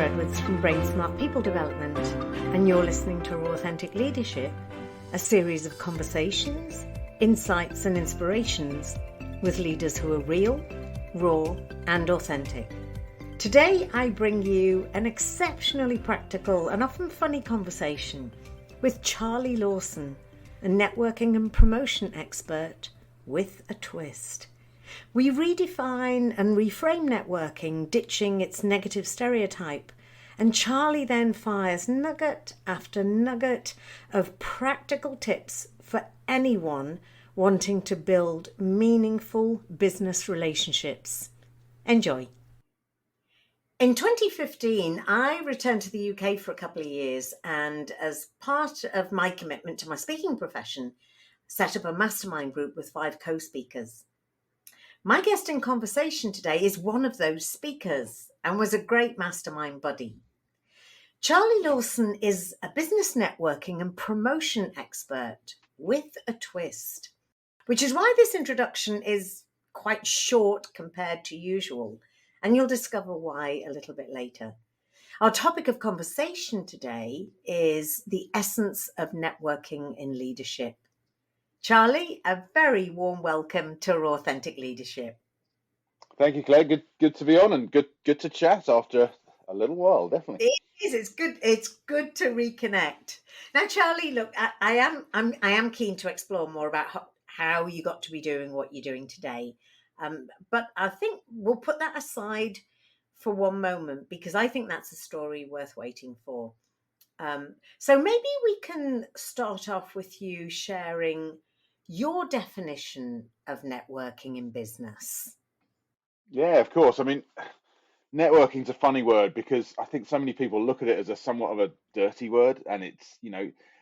Edwards from Brain Smart People Development, and you're listening to Rawthentic Leadership, a series of conversations, insights and inspirations with leaders who are real, raw and authentic. Today I bring you an exceptionally practical and often funny conversation with Charlie Lawson, a networking and promotion expert with a twist. We redefine and reframe networking, ditching its negative stereotype, and Charlie then fires nugget after nugget of practical tips for anyone wanting to build meaningful business relationships. Enjoy. In 2015, I returned to the UK for a couple of years, and as part of my commitment to my speaking profession, set up a mastermind group with 5 co-speakers. My guest in conversation today is one of those speakers and was a great mastermind buddy. Charlie Lawson is a business networking and promotion expert with a twist, which is why this introduction is quite short compared to usual, and you'll discover why a little bit later. Our topic of conversation today is the essence of networking in leadership. Charlie, a very warm welcome to Rawthentic Leadership. Thank you, Claire. Good to be on, and good to chat after a little while, definitely. It is. It's good to reconnect. Now, Charlie, look, I am keen to explore more about how you got to be doing what you're doing today. But I think we'll put that aside for one moment because I think that's a story worth waiting for. So maybe we can start off with you sharing your definition of networking in business. Yeah, of course. I mean, networking's a funny word because I think so many people look at it as a somewhat of a dirty word, and it's,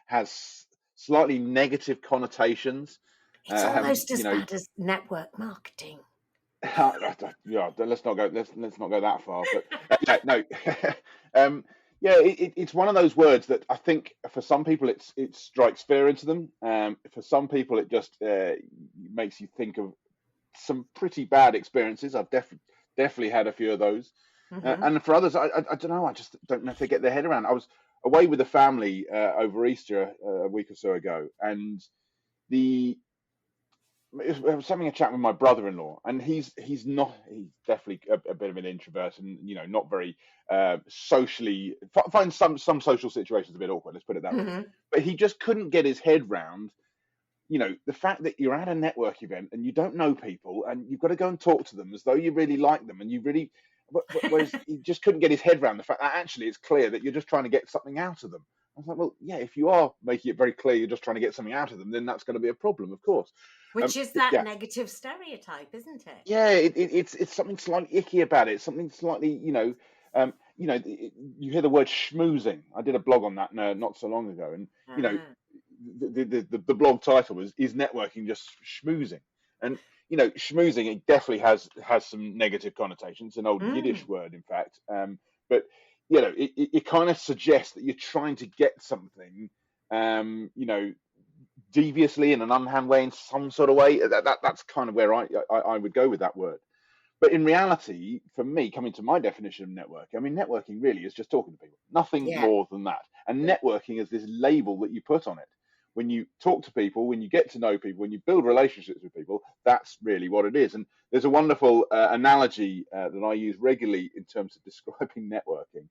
has slightly negative connotations. It's almost as bad as network marketing. Yeah, let's not go that far. But no. It's one of those words that I think for some people it strikes fear into them. For some people it just makes you think of some pretty bad experiences. I've definitely had a few of those. Mm-hmm. And for others, I don't know. I just don't know if they get their head around. I was away with the family over Easter a week or so ago, and I was having a chat with my brother-in-law, and he's definitely a bit of an introvert, and not very socially, finds some social situations a bit awkward, let's put it that way. But he just couldn't get his head round the fact that you're at a network event and you don't know people and you've got to go and talk to them as though you really like them, and you really, whereas he just couldn't get his head around the fact that actually it's clear that you're just trying to get something out of them. I was like, well, yeah, if you are making it very clear you're just trying to get something out of them, then that's going to be a problem, of course. Which is that negative stereotype, isn't it? Yeah, it's something slightly icky about it. Something slightly, you hear the word schmoozing. I did a blog on that not so long ago, and the blog title is networking just schmoozing? And schmoozing, it definitely has some negative connotations. It's an old Yiddish word, in fact. But it kind of suggests that you're trying to get something, deviously in an unhand way, in some sort of way. That's kind of where I would go with that word. But in reality, for me, coming to my definition of networking, I mean, networking really is just talking to people, nothing more than that. And networking is this label that you put on it. When you talk to people, when you get to know people, when you build relationships with people, that's really what it is. And there's a wonderful analogy that I use regularly in terms of describing networking.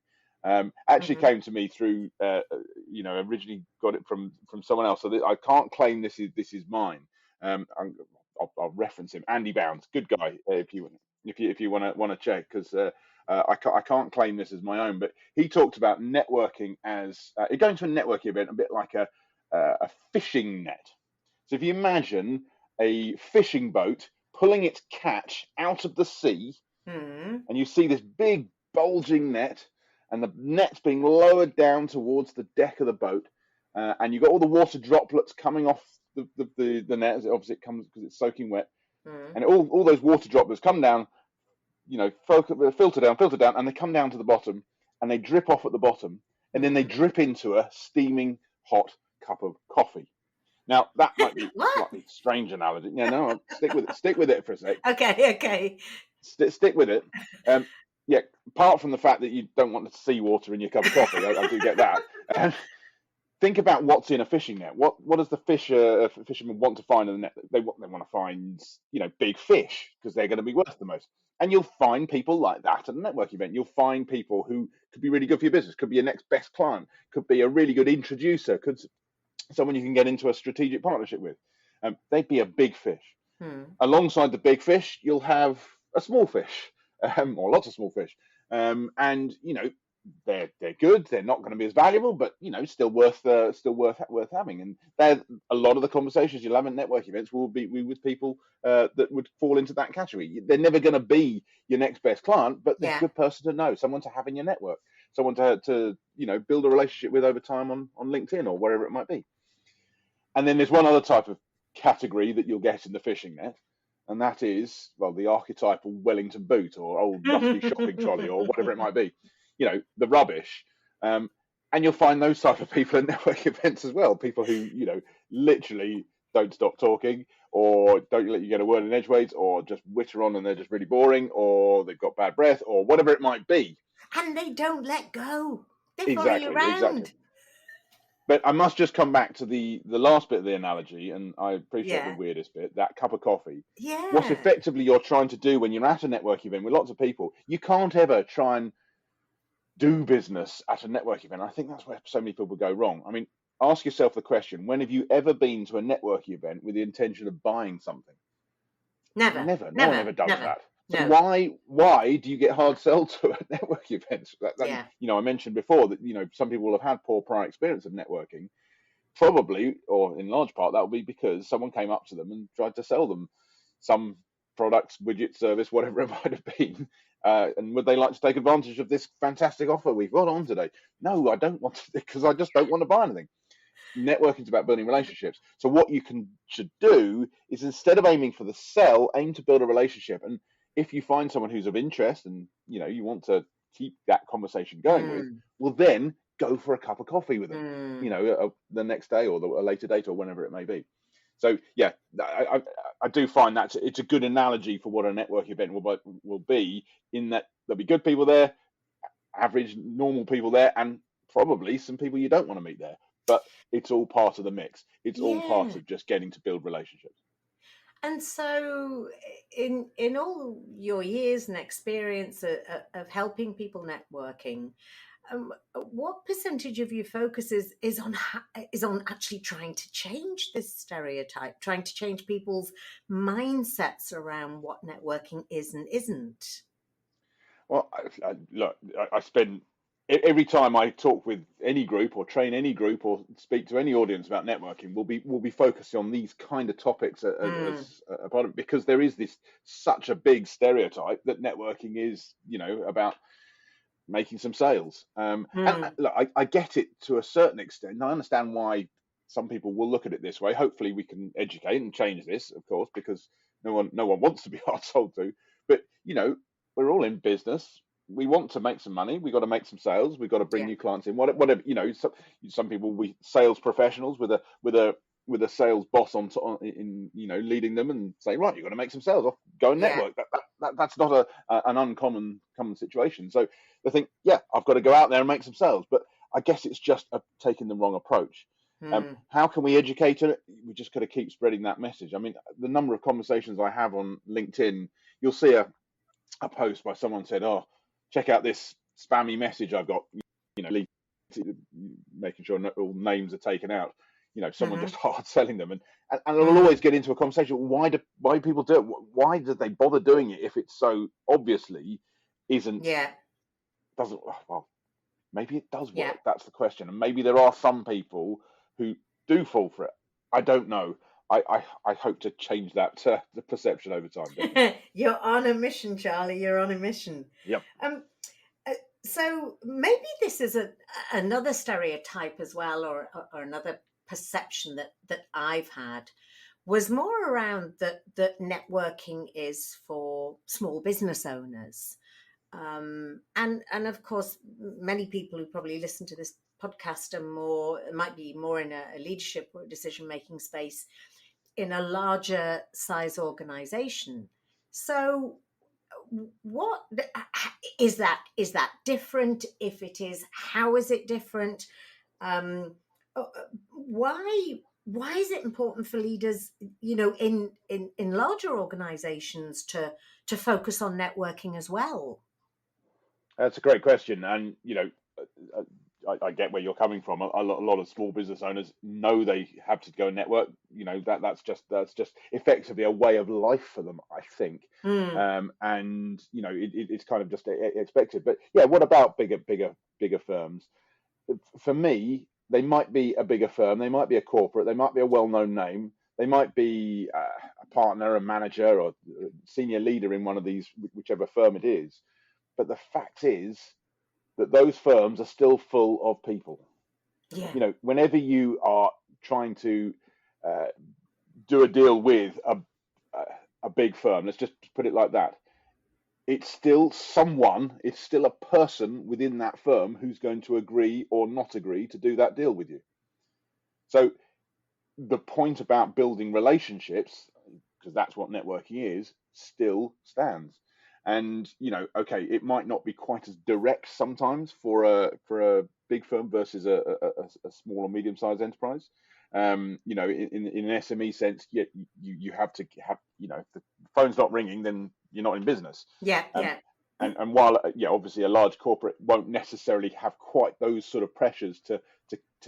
Actually came to me through, originally got it from someone else. So I can't claim this is mine. I'll reference him, Andy Bounds, good guy. If you want to check, because I can't claim this as my own. But he talked about networking as going to a networking event a bit like a fishing net. So if you imagine a fishing boat pulling its catch out of the sea, and you see this big bulging net, and the net's being lowered down towards the deck of the boat, and you've got all the water droplets coming off the net, as it obviously comes because it's soaking wet, and all those water droplets come down, filter down, and they come down to the bottom, and they drip off at the bottom, and then they drip into a steaming hot cup of coffee. Now that might be a slightly strange analogy. Yeah, no, stick with it for a sec. Okay. Stick with it. yeah, apart from the fact that you don't want seawater in your cup of coffee, I do get that. Think about what's in a fishing net. What does the fisherman want to find in the net? They want to find, big fish because they're going to be worth the most. And you'll find people like that at a network event. You'll find people who could be really good for your business, could be your next best client, could be a really good introducer, could someone you can get into a strategic partnership with. They'd be a big fish. Alongside the big fish, you'll have a small fish, or lots of small fish. And they're good. They're not going to be as valuable, but still worth having. And a lot of the conversations you'll have at network events will be with people that would fall into that category. They're never going to be your next best client, but they're a good person to know, someone to have in your network, someone to build a relationship with over time on LinkedIn or wherever it might be. And then there's one other type of category that you'll get in the fishing net, and that is, the archetypal Wellington boot or old rusty shopping trolley or whatever it might be, the rubbish. And you'll find those type of people at network events as well, people who, literally don't stop talking or don't let you get a word in edgeways or just witter on and they're just really boring or they've got bad breath or whatever it might be. And they don't let go. They follow you around. Exactly. But I must just come back to the last bit of the analogy, and I appreciate the weirdest bit, that cup of coffee. Yeah. What effectively you're trying to do when you're at a network event with lots of people, you can't ever try and do business at a network event. I think that's where so many people go wrong. I mean, ask yourself the question, when have you ever been to a networking event with the intention of buying something? Never. No one ever does that. So No. why do you get hard sell to at network events? I mentioned before that some people will have had poor prior experience of networking. Probably, or in large part, that will be because someone came up to them and tried to sell them some products, widget, service, whatever it might have been. And would they like to take advantage of this fantastic offer we've got on today? No, I don't want to, because I just don't want to buy anything. Networking is about building relationships. So what you should do is, instead of aiming for the sell, aim to build a relationship. And if you find someone who's of interest and you want to keep that conversation going with, well, then go for a cup of coffee with them, the next day or a later date or whenever it may be. So I do find that it's a good analogy for what a network event will be, in that there'll be good people there, average normal people there, and probably some people you don't want to meet there. But it's all part of the mix. It's all part of just getting to build relationships. And so in all your years and experience of helping people networking, what percentage of your focus is on actually trying to change this stereotype, trying to change people's mindsets around what networking is and isn't? Well, I spend every time I talk with any group or train any group or speak to any audience about networking, we'll be focusing on these kind of topics as a part of it, because there is such a big stereotype that networking is, about making some sales. And look, I get it to a certain extent. I understand why some people will look at it this way. Hopefully we can educate and change this, of course, because no one wants to be hard sold to. But, we're all in business. We want to make some money. We got to make some sales. We got to bring new clients in. Whatever, some people will be sales professionals with a sales boss in leading them and saying, right, you've got to make some sales. Off, go and network. That's not an uncommon situation. So they think, I've got to go out there and make some sales. But I guess it's just taking the wrong approach. How can we educate it? We just got to keep spreading that message. I mean, the number of conversations I have on LinkedIn, you'll see a post by someone said, "Oh, check out this spammy message I've got," making sure all names are taken out. Someone just hard selling them, and it'll always get into a conversation. Why do people do it? Why do they bother doing it if it's so obviously doesn't? Well, maybe it does work. That's the question, and maybe there are some people who do fall for it. I don't know. I hope to change that the perception over time. You're on a mission, Charlie. You're on a mission. Yep. So maybe this is another stereotype as well, or another perception that I've had, was more around that networking is for small business owners. And of course, many people who probably listen to this podcast might be more in a leadership or decision-making space in a larger size organization. So what is that? Is that different? If it is, how is it different? Um, why is it important for leaders, in larger organizations to focus on networking as well? That's a great question, and I get where you're coming from. A lot of small business owners know they have to go network. That's just effectively a way of life for them, I think. And it's kind of just expected. But yeah, what about bigger firms? For me, they might be a bigger firm, they might be a corporate, they might be a well-known name, they might be a partner, a manager, or a senior leader in one of these, whichever firm it is. But the fact is that those firms are still full of people. Yeah. Whenever you are trying to do a deal with a big firm, let's just put it like that, it's still a person within that firm who's going to agree or not agree to do that deal with you. So the point about building relationships, because that's what networking is, still stands. And okay, it might not be quite as direct sometimes for a big firm versus a small or medium-sized enterprise. In an SME sense, you have to have, if the phone's not ringing, then you're not in business. Yeah. And while obviously a large corporate won't necessarily have quite those sort of pressures to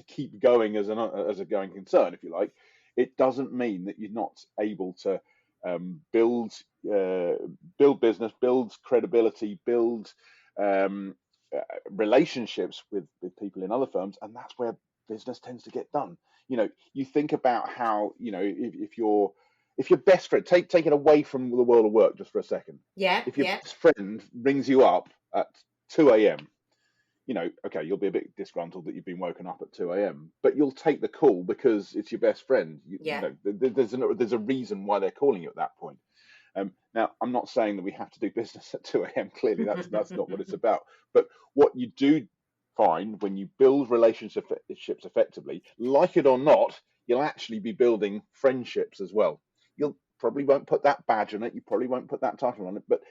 keep going as a going concern, if you like, it doesn't mean that you're not able to build business, build credibility, build relationships with people in other firms, and that's where business tends to get done. You think about how if your best friend, take it away from the world of work just for a second. Yeah. If your best friend rings you up at 2 a.m., okay, you'll be a bit disgruntled that you've been woken up at 2 a.m., but you'll take the call because it's your best friend. There's a reason why they're calling you at that point. Now, I'm not saying that we have to do business at 2 a.m. Clearly, that's not what it's about. But what you do find when you build relationships effectively, like it or not, you'll actually be building friendships as well. You'll probably won't put that badge on it. You probably won't put that title on it. But,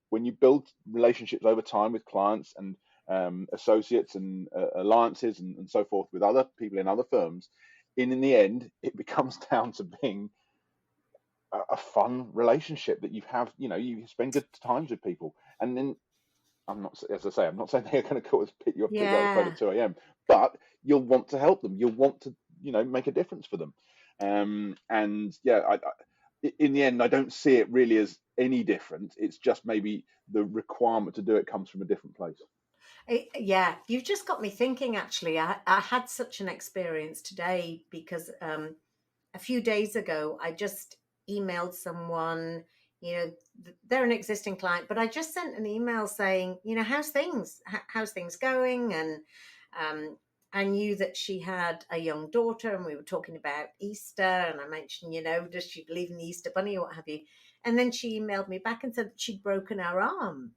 when you build relationships over time with clients and associates and alliances and so forth with other people in other firms, in the end, it becomes down to being a fun relationship that you have. You spend good times with people, and then I'm not saying they're going to call us pick you up the phone at 2 a.m., but you'll want to help them. You'll want to make a difference for them. In the end, I don't see it really as any different. It's just maybe the requirement to do it comes from a different place. Yeah, you've just got me thinking, actually. I had such an experience today because a few days ago, I just emailed someone, they're an existing client, but I just sent an email saying, how's things going? And I knew that she had a young daughter and we were talking about Easter, and I mentioned, does she believe in the Easter bunny or what have you? And then she emailed me back and said that she'd broken her arm.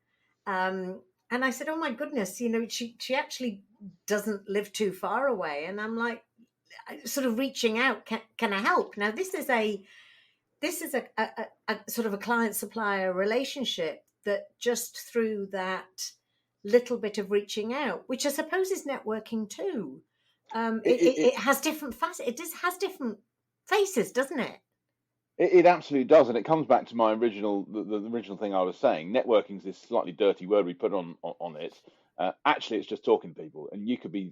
And I said, oh my goodness, she actually doesn't live too far away. And I'm like, sort of reaching out, can I help? Now, this is a sort of a client-supplier relationship that just through that little bit of reaching out, which I suppose is networking too. It has different facets. It just has different faces, doesn't it? It absolutely does, and it comes back to my the original thing I was saying. Networking is this slightly dirty word we put on it. Actually, it's just talking to people, and you could be,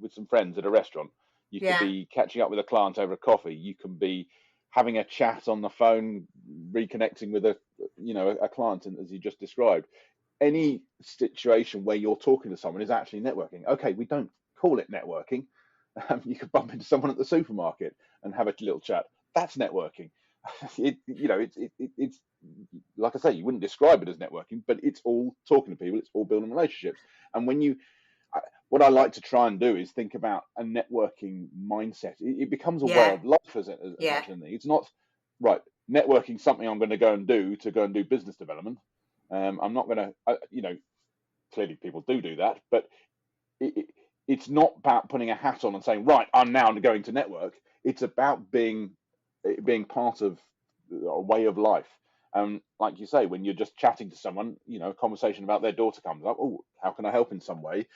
with some friends at a restaurant. You could be catching up with a client over a coffee. You can be having a chat on the phone, reconnecting with a client, as you just described. Any situation where you're talking to someone is actually networking. Okay, we don't call it networking. You could bump into someone at the supermarket and have a little chat. That's networking. It's like I say, you wouldn't describe it as networking, but it's all talking to people. It's all building relationships. And what I like to try and do is think about a networking mindset. It becomes a way of life as much as anything. It's not right. Networking something I'm going to go and do business development. I'm not going to, clearly people do that, but it's not about putting a hat on and saying, right, I'm now going to network. It's about being part of a way of life. Like you say, when you're just chatting to someone, a conversation about their daughter comes up. Oh, how can I help in some way?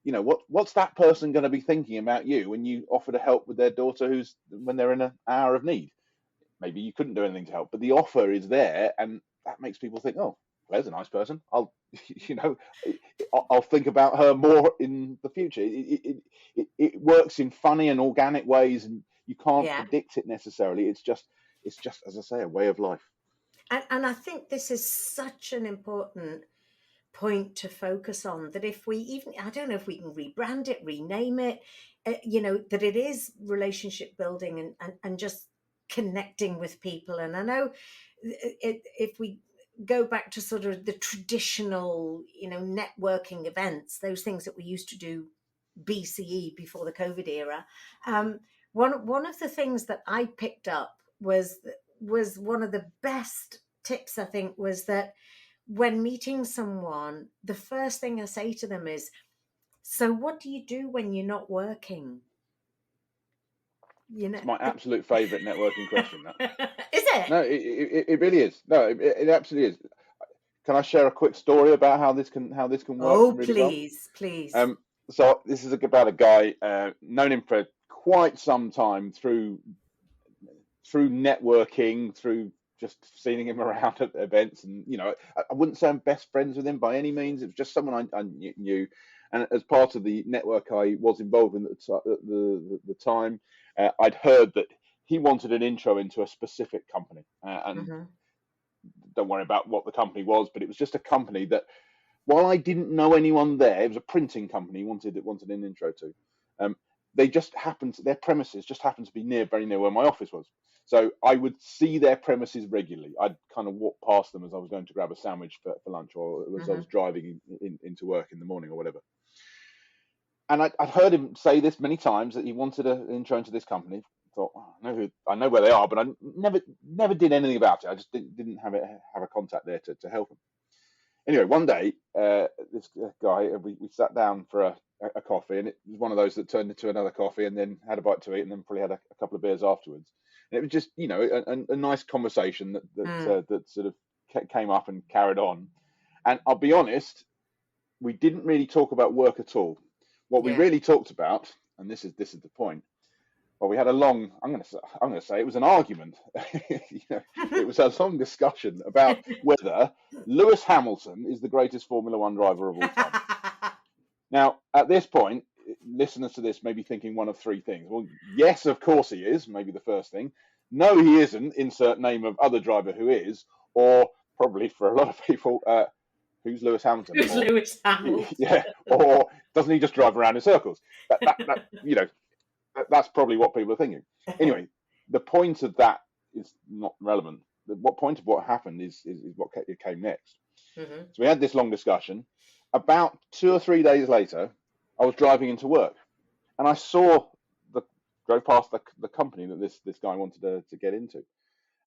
What's that person going to be thinking about you when you offer to help with their daughter when they're in an hour of need? Maybe you couldn't do anything to help, but the offer is there, and that makes people think, oh, there's a nice person. I'll think about her more in the future. It works in funny and organic ways, and you can't predict it necessarily. It's just, as I say, a way of life. And I think this is such an important point to focus on, that if we I don't know if we can rebrand it, rename it, that it is relationship building and just connecting with people. And I know if we go back to sort of the traditional, networking events, those things that we used to do BCE, before the COVID era, one of the things that I picked up was one of the best tips, I think, was that when meeting someone, the first thing I say to them is, so what do you do when you're not working? It's my absolute favorite networking question. That. Is it? No, it really is. No, it absolutely is. Can I share a quick story about how this can work? Oh, really please. So this is about a guy, known him for quite some time through networking, through just seeing him around at events, and I wouldn't say I'm best friends with him by any means. It was just someone I knew, and as part of the network I was involved in at the time, I'd heard that he wanted an intro into a specific company, and don't worry about what the company was, but it was just a company that, while I didn't know anyone there, it was a printing company he wanted an intro to. Their premises just happened to be very near where my office was. So I would see their premises regularly. I'd kind of walk past them as I was going to grab a sandwich for lunch, or as I was driving into work in the morning or whatever. And I'd heard him say this many times, that he wanted an intro into this company. I thought, I know where they are, but I never did anything about it. I just didn't have a contact there to help him. Anyway, one day, this guy, we sat down for a coffee, and it was one of those that turned into another coffee, and then had a bite to eat, and then probably had a couple of beers afterwards. And it was just, a nice conversation that sort of came up and carried on. And I'll be honest, we didn't really talk about work at all. What we really talked about, and this is the point. Well, we had a long, I'm going to say it was an argument. It was a long discussion about whether Lewis Hamilton is the greatest Formula One driver of all time. Now, at this point, listeners to this may be thinking one of three things. Well, yes, of course he is, maybe the first thing. No, he isn't, insert name of other driver who is, or probably for a lot of people, who's Lewis Hamilton? Who's Lewis Hamilton? Yeah, or doesn't he just drive around in circles? That's probably what people are thinking. Anyway, the point of that is not relevant. The point of what happened is what came next. So we had this long discussion. About 2 or 3 days later, I was driving into work, and I drove past the company that this guy wanted to get into.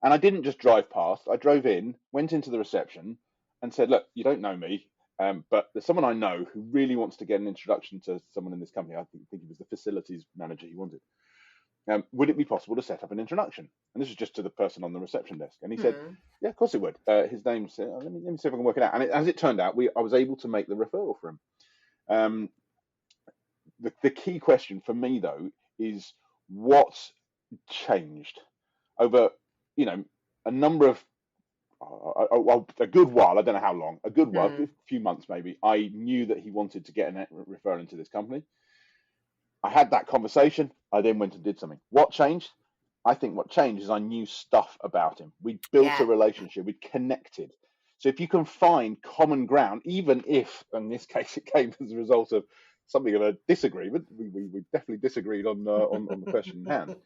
And I didn't just drive past. I drove in, went into the reception, and said, "Look, you don't know me, but there's someone I know who really wants to get an introduction to someone in this company." I think he was the facilities manager he wanted. Would it be possible to set up an introduction? And this was just to the person on the reception desk. And he said, "Yeah, of course it would." His name said, let me see if I can work it out. And as it turned out, I was able to make the referral for him. The key question for me, though, is what changed over, a number of a good while. I don't know how long. A good while, a few months maybe. I knew that he wanted to get a referral into this company. I had that conversation. I then went and did something. What changed? I think what changed is I knew stuff about him. We built a relationship. We connected. So if you can find common ground, even if in this case it came as a result of something of a disagreement, we definitely disagreed on the question in hand.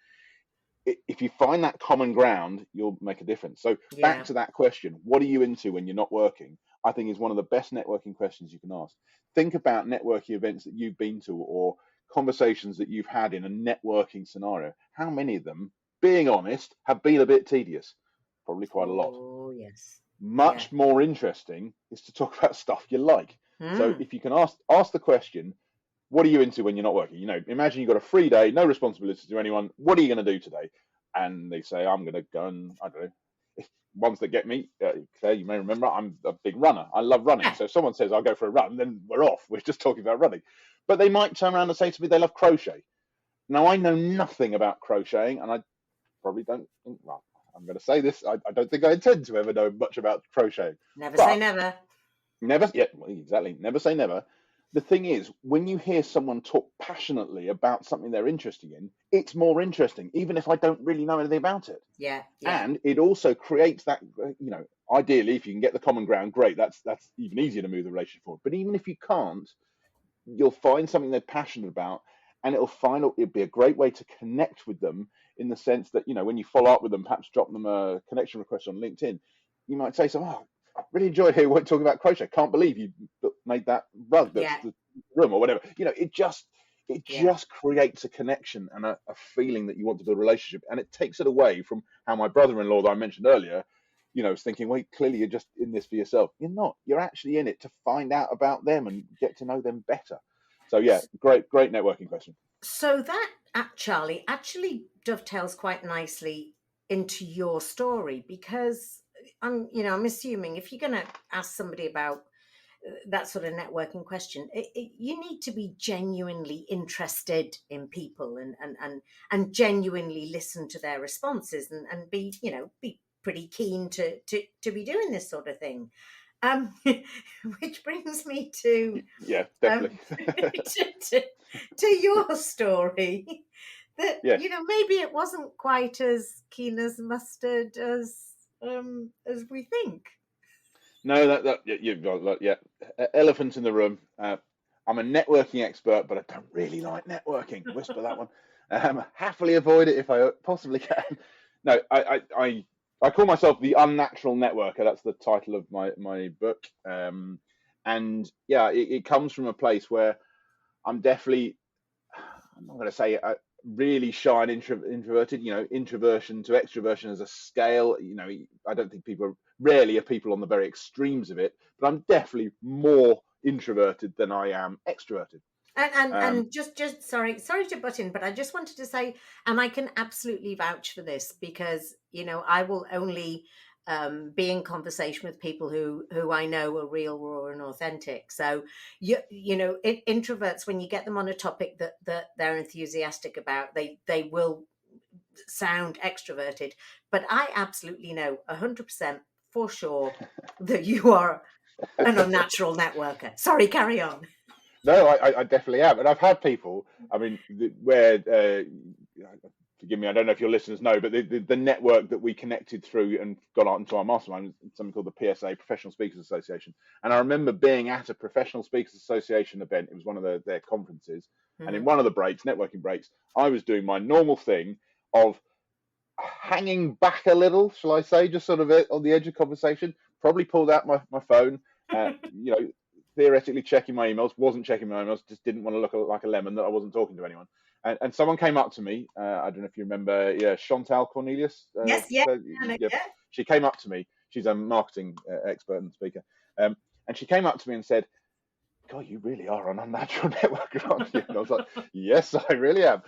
If you find that common ground, you'll make a difference. So back to that question, what are you into when you're not working? I think is one of the best networking questions you can ask. Think about networking events that you've been to, or conversations that you've had in a networking scenario. How many of them, being honest, have been a bit tedious? Probably quite a lot. Oh, yes. Much more interesting is to talk about stuff you like. So if you can ask the question, what are you into when you're not working? Imagine you've got a free day, no responsibilities to anyone. What are you going to do today? And they say, I'm going to go and, I don't know, ones that get me, Claire, you may remember, I'm a big runner. I love running. So if someone says I'll go for a run, then we're off. We're just talking about running. But they might turn around and say to me they love crochet. Now, I know nothing about crocheting, and I probably don't think, well, I'm going to say this, I don't think I intend to ever know much about crocheting. Never say never. Never, yeah, well, exactly. Never say never. The thing is, when you hear someone talk passionately about something they're interested in, it's more interesting, even if I don't really know anything about it. Yeah. And it also creates that, ideally, if you can get the common ground, great. That's even easier to move the relationship forward. But even if you can't, you'll find something they're passionate about, and it'll be a great way to connect with them, in the sense that, when you follow up with them, perhaps drop them a connection request on LinkedIn, you might say something, really enjoyed hearing what talking about crochet. Can't believe you made that rug that's the room, or whatever. It just creates a connection and a feeling that you want to build a relationship, and it takes it away from how my brother-in-law that I mentioned earlier, was thinking, well, clearly you're just in this for yourself. You're not. You're actually in it to find out about them and get to know them better. So yeah, great networking question. So that, Charlie, actually dovetails quite nicely into your story, because I'm assuming if you're going to ask somebody about that sort of networking question, you need to be genuinely interested in people and genuinely listen to their responses and be pretty keen to be doing this sort of thing. Which brings me to definitely to your story, that maybe it wasn't quite as keen as mustard as we think. No, elephant in the room. I'm a networking expert, but I don't really like networking. Whisper that one. Happily avoid it if I possibly can. No, I call myself the unnatural networker. That's the title of my book. And yeah, it comes from a place where I'm definitely, I'm not going to say really shy and introverted. Introversion to extroversion as a scale. I don't think rarely are people on the very extremes of it, but I'm definitely more introverted than I am extroverted. And just sorry to butt in, but I just wanted to say, and I can absolutely vouch for this, because I will only be in conversation with people who I know are real, raw, and authentic. So introverts, when you get them on a topic that they're enthusiastic about, they will sound extroverted. But I absolutely know 100% for sure that you are an unnatural networker. Sorry, carry on. No, I definitely am. And I've had people, where, forgive me, I don't know if your listeners know, but the network that we connected through and got out into our mastermind is something called the PSA, Professional Speakers Association. And I remember being at a Professional Speakers Association event. It was one of their conferences. Mm-hmm. And in one of the breaks, networking breaks, I was doing my normal thing of hanging back a little, shall I say, just sort of on the edge of conversation, probably pulled out my phone, theoretically checking my emails, wasn't checking my emails, just didn't want to look like a lemon that I wasn't talking to anyone. And someone came up to me, I don't know if you remember, Chantal Cornelius. Yes. She came up to me. She's a marketing expert and speaker. And she came up to me and said, God, you really are an unnatural networker, aren't you? And I was like, yes, I really am.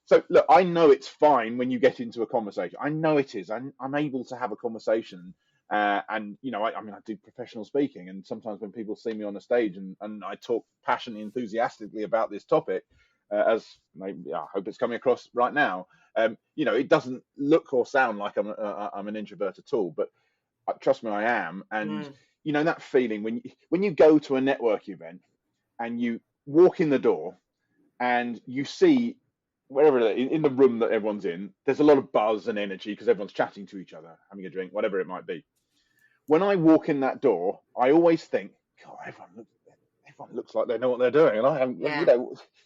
So look, I know it's fine when you get into a conversation. I know it is. I'm able to have a conversation. And I do professional speaking, and sometimes when people see me on a stage and I talk passionately, enthusiastically about this topic, as maybe I hope it's coming across right now, it doesn't look or sound like I'm an introvert at all, but trust me, I am. And that feeling when you go to a networking event and you walk in the door and you see, wherever in the room that everyone's in, there's a lot of buzz and energy because everyone's chatting to each other, having a drink, whatever it might be. When I walk in that door, I always think, God, everyone looks like they know what they're doing, and I haven't.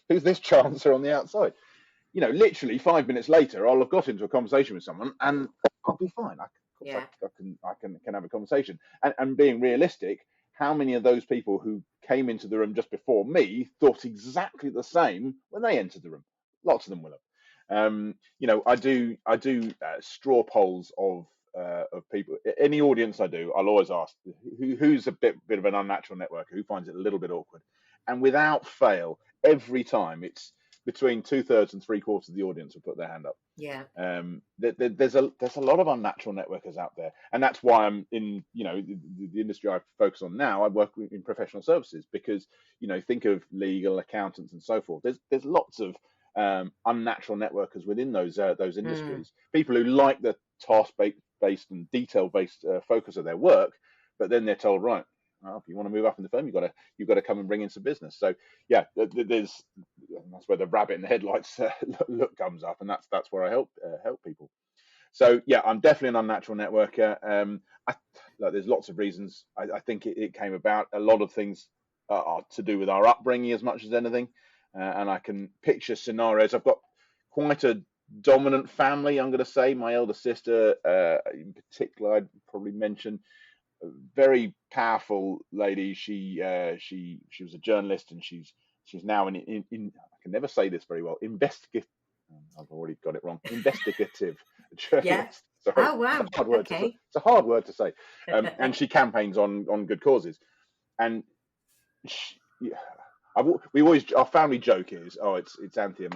Who's this chancer on the outside? Literally 5 minutes later, I'll have got into a conversation with someone, and I'll be fine. I can have a conversation. And being realistic, how many of those people who came into the room just before me thought exactly the same when they entered the room? Lots of them will have. I do straw polls of people. Any audience I do, I'll always ask who's a bit of an unnatural networker, who finds it a little bit awkward, and without fail, every time it's between 2/3 and 3/4 of the audience will put their hand up. Yeah. There's a lot of unnatural networkers out there, and that's why I'm in, the industry I focus on now. I work in professional services because, think of legal, accountants, and so forth. There's lots of unnatural networkers within those industries. People who like the task-based and detail-based focus of their work, but then they're told, right, well, if you want to move up in the firm, you've got to come and bring in some business. So yeah, that's where the rabbit in the headlights look comes up, and that's where I help people. So yeah, I'm definitely an unnatural networker. There's lots of reasons. I think it came about. A lot of things are to do with our upbringing as much as anything, and I can picture scenarios. I've got quite a dominant family, I'm going to say. My elder sister, in particular, I'd probably mention. A very powerful lady. She was a journalist, and she's now in I can never say this very well. I've already got it wrong. Investigative journalist. Yeah. Sorry, Oh wow. It's a hard word. Okay. It's a hard word to say. And she campaigns on good causes. And our family joke is, it's Anthea.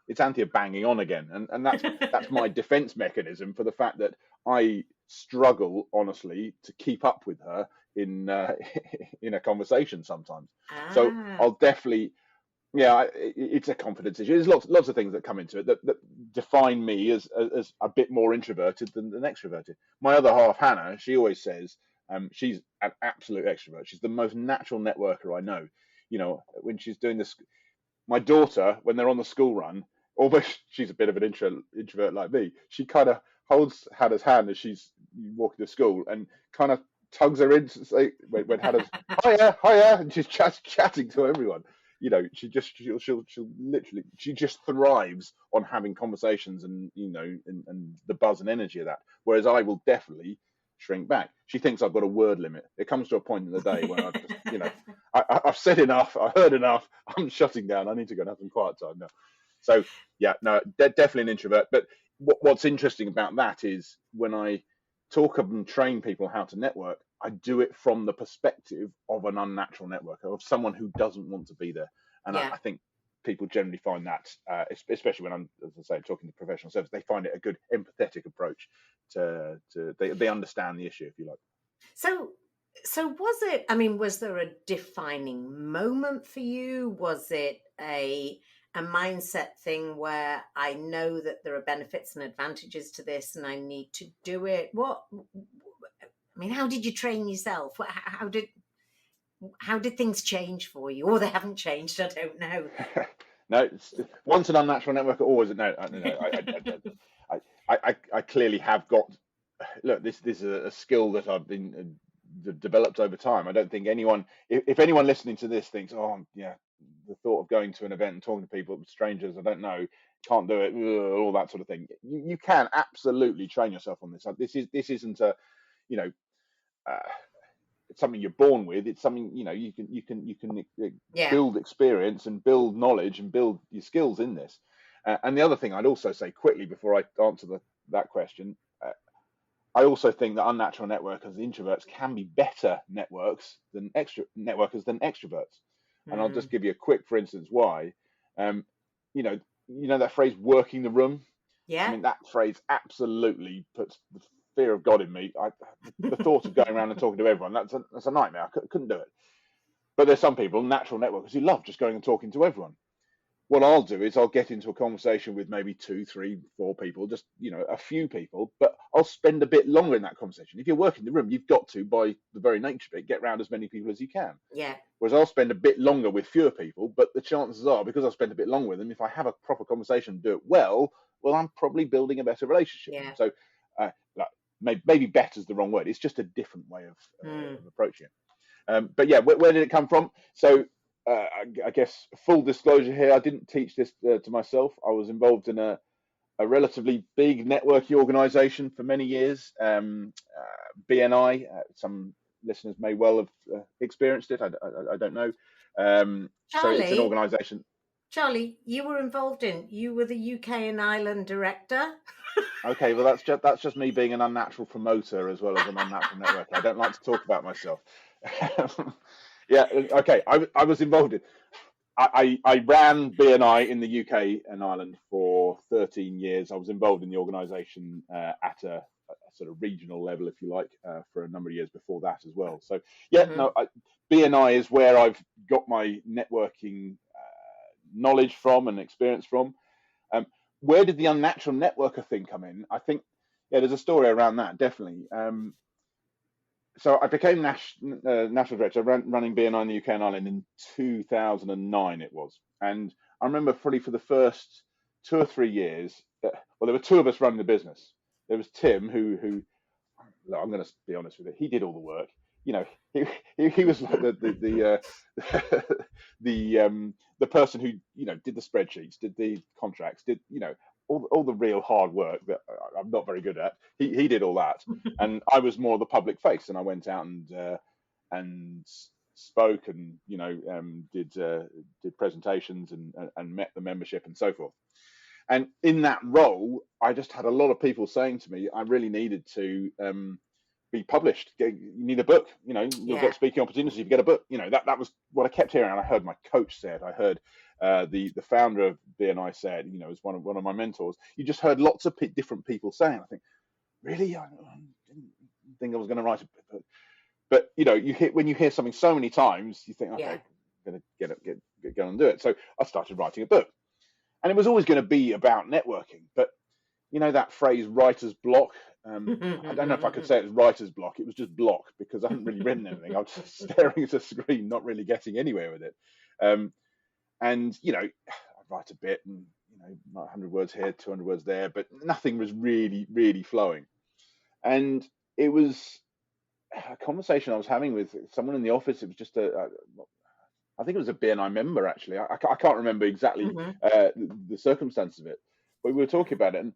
It's Anthea banging on again, and that's my defense mechanism for the fact that I struggle, honestly, to keep up with her in a conversation sometimes. So I'll definitely, it's a confidence issue. There's lots of things that come into it that define me as a bit more introverted than extroverted. My other half, Hannah, she always says she's an absolute extrovert. She's the most natural networker I know. When she's doing this, my daughter, when they're on the school run, almost, she's a bit of an introvert like me. She kind of holds Hannah's hand as she's walking to school and kind of tugs her in to say, when Hannah's hiya, and she's chatting to everyone. She'll literally, she just thrives on having conversations and the buzz and energy of that. Whereas I will definitely shrink back. She thinks I've got a word limit. It comes to a point in the day when I just, I've said enough, I've heard enough, I'm shutting down. I need to go and have some quiet time now. So yeah, no, definitely an introvert. But what's interesting about that is when I talk and train people how to network, I do it from the perspective of an unnatural networker, of someone who doesn't want to be there. And I think people generally find that, especially when I'm, as I say, talking to professional service, they find it a good empathetic approach they understand the issue, if you like. So was there a defining moment for you? Was it a mindset thing where I know that there are benefits and advantages to this and I need to do it? How did you train yourself? How did things change for you? Or they haven't changed, I don't know. No, once an unnatural networker, always no. I clearly have got. Look, this is a skill that I've been developed over time. I don't think anyone, if anyone listening to this thinks, the thought of going to an event and talking to people, strangers I don't know, can't do it, all that sort of thing. You can absolutely train yourself on this. This isn't a, it's something you're born with. It's something you can build experience and build knowledge and build your skills in this. And the other thing I'd also say quickly before I answer that question, I also think that unnatural networkers, introverts, can be better networkers than extroverts. And I'll just give you a quick, for instance, why. That phrase "working the room." Yeah. That phrase absolutely puts the fear of God in me. The thought of going around and talking to everyone, that's a nightmare. I couldn't do it. But there's some people, natural networkers, who love just going and talking to everyone. What I'll do is I'll get into a conversation with maybe 2, 3, 4 people, just, a few people, but I'll spend a bit longer in that conversation. If you're working the room, you've got to, by the very nature of it, get around as many people as you can. Yeah. Whereas I'll spend a bit longer with fewer people, but the chances are, because I've spent a bit longer with them, if I have a proper conversation and do it well, I'm probably building a better relationship. Yeah. So maybe better is the wrong word. It's just a different way of approaching it. But yeah, where did it come from? So I guess full disclosure here, I didn't teach this to myself. I was involved in a relatively big networking organization for many years, BNI. Some listeners may well have experienced it. I don't know. So it's an organization. Charlie, you were the UK and Ireland director. Okay, well that's just me being an unnatural promoter as well as an unnatural networker. I don't like to talk about myself. Yeah, okay. I was involved in. I ran BNI in the UK and Ireland for 13 years. I was involved in the organisation at a sort of regional level, if you like, for a number of years before that as well. So BNI is where I've got my networking knowledge from and experience from. Where did the unnatural networker thing come in? I think, there's a story around that, definitely. So I became national director, running BNI in the UK and Ireland in 2009 it was. And I remember probably for the first 2 or 3 years, there were two of us running the business. There was Tim, who I'm going to be honest with you, he did all the work. He was like the person who, did the spreadsheets, did the contracts, did, all the real hard work that I'm not very good at. He did all that, and I was more the public face, and I went out and spoke and did presentations and met the membership and so forth. And in that role, I just had a lot of people saying to me, I really needed to be published. You need a book. You'll get speaking opportunities if you get a book. That was what I kept hearing. And I heard my coach say it. I heard the founder of BNI said, as one of my mentors. You just heard lots of different people saying. I think, really, I didn't think I was going to write a book. But when you hear something so many times, you think, okay, I'm going to go and do it. So I started writing a book, and it was always going to be about networking. But that phrase writer's block. I don't know if I could say it was writer's block. It was just block because I hadn't really written anything. I was just staring at a screen, not really getting anywhere with it. And I write a bit and 100 words here, 200 words there, but nothing was really, really flowing. And it was a conversation I was having with someone in the office. It was just I think it was a BNI member actually. I can't remember exactly the circumstance of it, but we were talking about it, and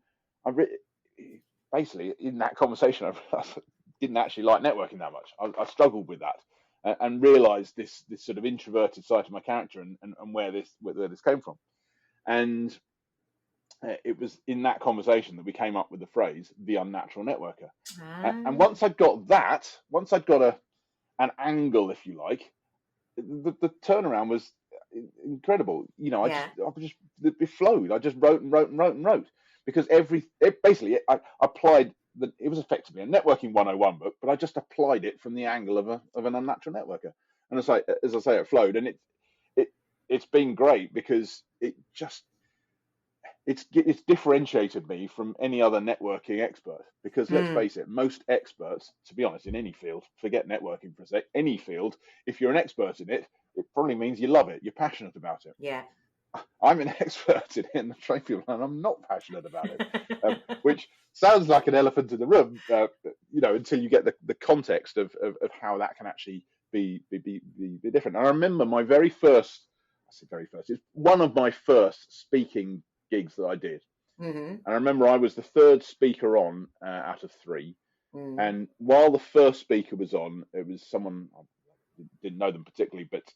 basically in that conversation, I didn't actually like networking that much. I struggled with that and realised this sort of introverted side of my character and where this came from. And it was in that conversation that we came up with the phrase "the unnatural networker." And once I'd got an angle, if you like, the turnaround was incredible. It flowed. I just wrote and wrote. Because I applied it was effectively a networking 101 book, but I just applied it from the angle of an unnatural networker. And as I say, it flowed, and it's been great because it's differentiated me from any other networking expert. Because let's face it, most experts, to be honest, in any field, forget networking for a sec, any field, if you're an expert in it, it probably means you love it, you're passionate about it. Yeah. I'm an expert in it in the trade field, and I'm not passionate about it, which sounds like an elephant in the room, until you get the context of how that can actually be different. And I remember my it's one of my first speaking gigs that I did. And I remember I was the third speaker on out of 3. And while the first speaker was on, it was someone, I didn't know them particularly, but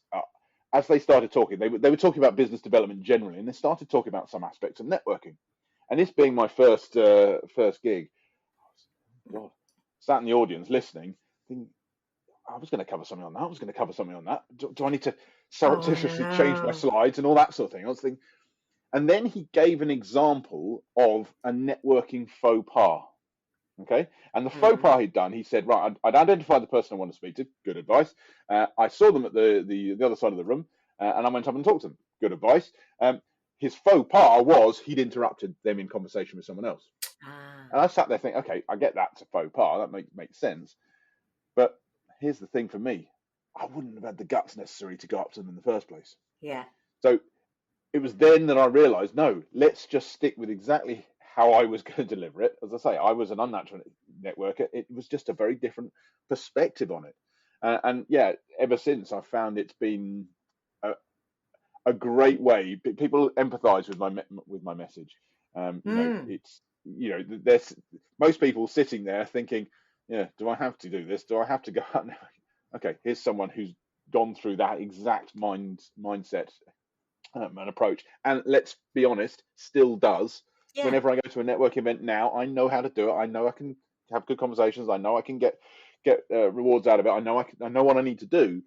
as they started talking, they were talking about business development generally, and they started talking about some aspects of networking. And this being my first gig, sat in the audience listening, thinking, I was going to cover something on that. I was going to cover something on that. Do I need to surreptitiously change my slides and all that sort of thing? I was thinking, and then he gave an example of a networking faux pas. Okay, and the faux pas he'd done, he said, right, I'd identified the person I wanted to speak to. Good advice. I saw them at the other side of the room, and I went up and talked to them. Good advice. His faux pas was he'd interrupted them in conversation with someone else. And I sat there thinking, okay, I get that's a faux pas. That makes sense. But here's the thing for me. I wouldn't have had the guts necessary to go up to them in the first place. Yeah. So it was then that I realised, no, let's just stick with exactly how I was going to deliver it. As I say, I was an unnatural networker. It was just a very different perspective on it. And ever since, I've found it's been a great way. People empathise with my message. There's most people sitting there thinking, do I have to do this? Do I have to go out now? Okay, here's someone who's gone through that exact mindset and approach. And let's be honest, still does. Yeah. Whenever I go to a network event now, I know how to do it. I know I can have good conversations. I know I can get rewards out of it. I know what I need to do.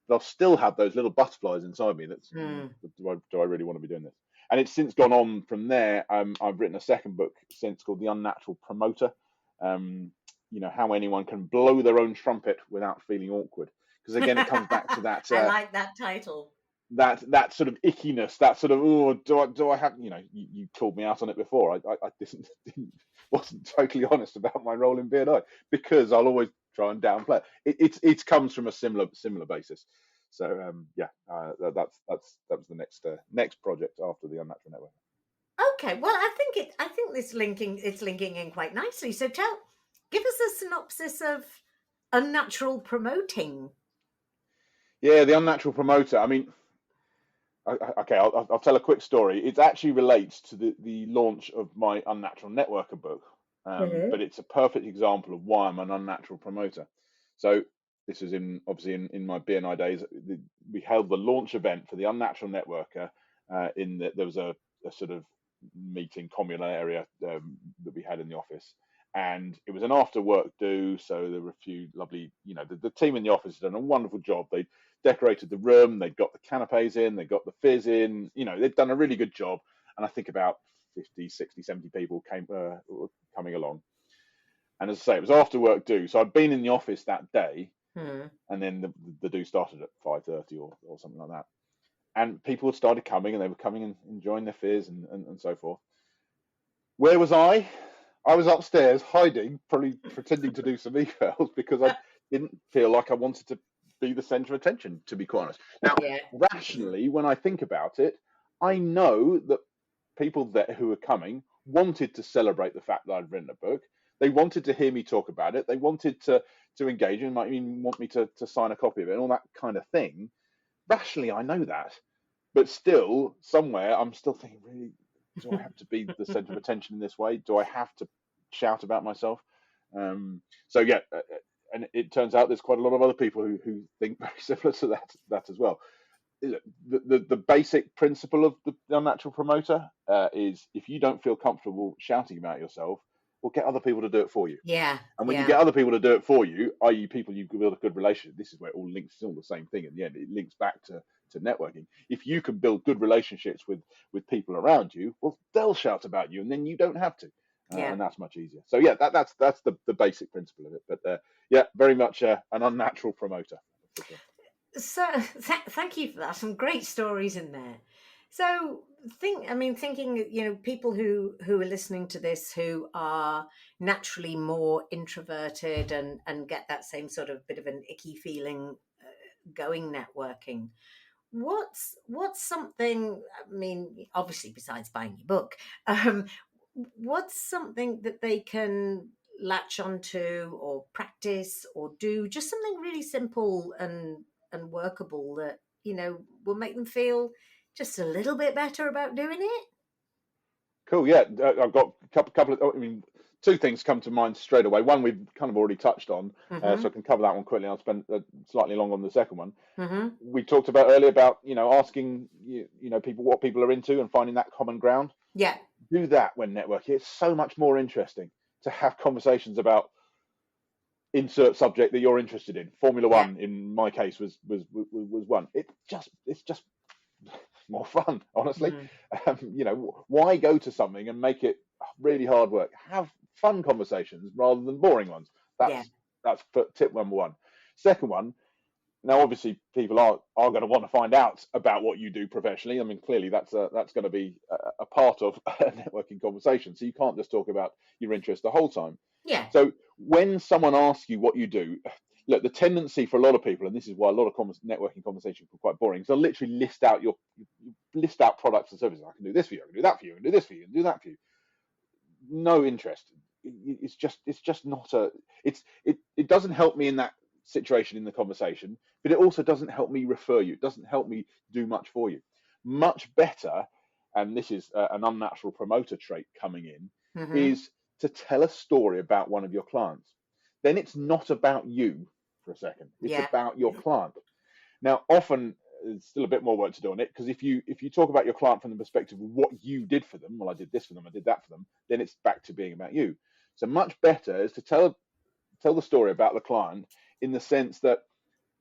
they'll still have those little butterflies inside me. That's do I really want to be doing this? And it's since gone on from there. I've written a second book since called The Unnatural Promoter. How anyone can blow their own trumpet without feeling awkward. Because again, it comes back to that. I like that title. That sort of ickiness, that sort of do I have? You called me out on it before. I wasn't totally honest about my role in B&I because I'll always try and downplay it. It comes from a similar basis. So that was the next project after the Unnatural Network. Okay, well, I think it's linking in quite nicely. So give us a synopsis of Unnatural Promoting. Yeah, the Unnatural Promoter. I mean, okay, I'll tell a quick story. It actually relates to the launch of my Unnatural Networker book, but it's a perfect example of why I'm an unnatural promoter. So this is obviously in my B&I days. We held the launch event for the Unnatural Networker. There was a sort of meeting communal area that we had in the office, and it was an after work do. So there were a few lovely, the team in the office had done a wonderful job. They decorated the room, they'd got the canapes in, they got the fizz in, they'd done a really good job. And I think about 50, 60, 70 people coming along. And as I say, it was after work do. So I'd been in the office that day, and then the do started at 5:30 or something like that. And people had started coming, and they were coming and enjoying their fizz and so forth. Where was I? I was upstairs hiding, probably pretending to do some emails because I didn't feel like I wanted to be the center of attention, to be quite honest. Now, rationally, when I think about it, I know that people who were coming wanted to celebrate the fact that I'd written a book. They wanted to hear me talk about it. They wanted to engage and might even want me to sign a copy of it and all that kind of thing. Rationally, I know that. But still, somewhere, I'm still thinking, really, do I have to be the center of attention in this way? Do I have to shout about myself? And it turns out there's quite a lot of other people who think very similar to that as well. The basic principle of the Unnatural Promoter is if you don't feel comfortable shouting about yourself, well, get other people to do it for you. Yeah. And when you get other people to do it for you, i.e. people you build a good relationship, this is where it all links, it's all the same thing in the end. It links back to networking. If you can build good relationships with people around you, well, they'll shout about you and then you don't have to. And that's much easier. So yeah, that's the basic principle of it. But very much an unnatural promoter. So thank you for that. Some great stories in there. So thinking, people who are listening to this who are naturally more introverted and get that same sort of bit of an icky feeling going networking. What's something, obviously besides buying your book, what's something that they can latch onto or practice or do, just something really simple and workable that, will make them feel just a little bit better about doing it? Cool. Yeah. I've got a couple of, two things come to mind straight away. One we've kind of already touched on, so I can cover that one quickly. I'll spend slightly long on the second one. We talked about earlier about asking people what people are into and finding that common ground. Yeah, do that when networking. It's so much more interesting to have conversations about insert subject that you're interested in. Formula One, in my case, was one. It's just more fun, honestly. Why go to something and make it really hard work? Have fun conversations rather than boring ones. That's tip number one. Second one, now obviously people are going to want to find out about what you do professionally. Clearly that's going to be a part of a networking conversation. So you can't just talk about your interest the whole time. Yeah. So when someone asks you what you do, look, the tendency for a lot of people, and this is why a lot of networking conversations are quite boring, is they'll literally list out products and services. I can do this for you, I can do that for you, I can do this for you, and do that for you. No interest. It's just not it doesn't help me in that situation in the conversation, but it also doesn't help me refer you. It doesn't help me do much for you. Much better, and this is an unnatural promoter trait coming in, is to tell a story about one of your clients. Then it's not about you for a second. It's about your client. Now, often there's still a bit more work to do on it, because if you talk about your client from the perspective of what you did for them, well, I did this for them, I did that for them, then it's back to being about you. So much better is to tell the story about the client in the sense that